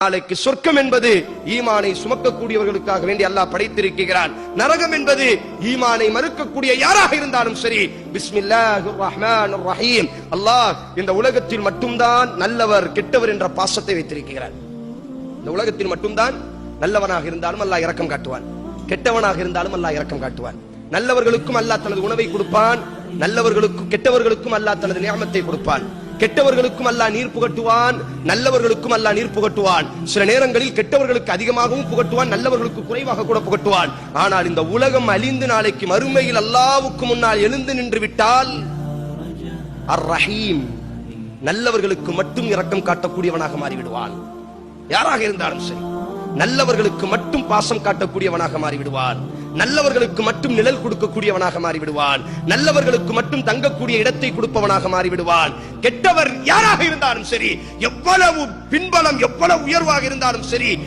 நாளைக்கு சொர்க்கம் என்பது ஈமானை சுமக்கக்கூடியவர்களுக்காக வேண்டி அல்லாஹ் படைத்திருக்கிறான். நரகம் என்பது ஈமானை மறுக்கக்கூடிய யாராக இருந்தாலும் சரி. பிஸ்மில்லாஹிர் ரஹ்மானிர் ரஹீம். அல்லாஹ் இந்த உலகத்தில் மட்டும்தான் நல்லவர் கெட்டவர் என்ற பாசத்தை வைத்திருக்கிறான். இந்த உலகத்தில் மட்டும்தான் நல்லவனாக இருந்தாலும் அல்லாஹ் இரக்கம் காட்டுவான், கெட்டவனாக இருந்தாலும் அல்லாஹ் இரக்கம் காட்டுவான். நல்லவர்களுக்கும் அல்லாஹ் தனது உணவை கொடுப்பான், நல்லவர்களுக்கும் கெட்டவர்களுக்கும் அல்லாஹ் தனது நியமத்தை கொடுப்பான். கெட்டவர்களுக்கும் அல்லாஹ் நீர் புகட்டுவான், நல்லவர்களுக்கும் அல்லாஹ் நீர் புகட்டுவான். சில நேரங்களில் கெட்டவர்களுக்கு அதிகமாகவும் புகட்டுவான், நல்லவர்களுக்கு குறைவாக கூட புகட்டுவான். ஆனால் இந்த உலகம் அழிந்து நாளைக்கு மறுமையில் அல்லாஹ்வுக்கு முன்னால் எழுந்து நின்று விட்டால் அர் ரஹீம், நல்லவர்களுக்கு மட்டும் இரக்கம் காட்டக்கூடியவனாக மாறிவிடுவான். யாராக இருந்தாலும் சரி, நல்லவர்களுக்கு மட்டும் பாசம் காட்டக்கூடியவனாக மாறிவிடுவான். நல்லவர்களுக்கு மட்டும் நிழல் கொடுக்கக்கூடியவனாக மாறிவிடுவான். நல்லவர்களுக்கு மட்டும் தங்கக்கூடிய இடத்தை கொடுப்பவனாக மாறிவிடுவான். கெட்டவர் யாராக இருந்தாலும் சரி, எவ்வளவு பின்பலம் எவ்வளவு உயர்வாக இருந்தாலும் சரி,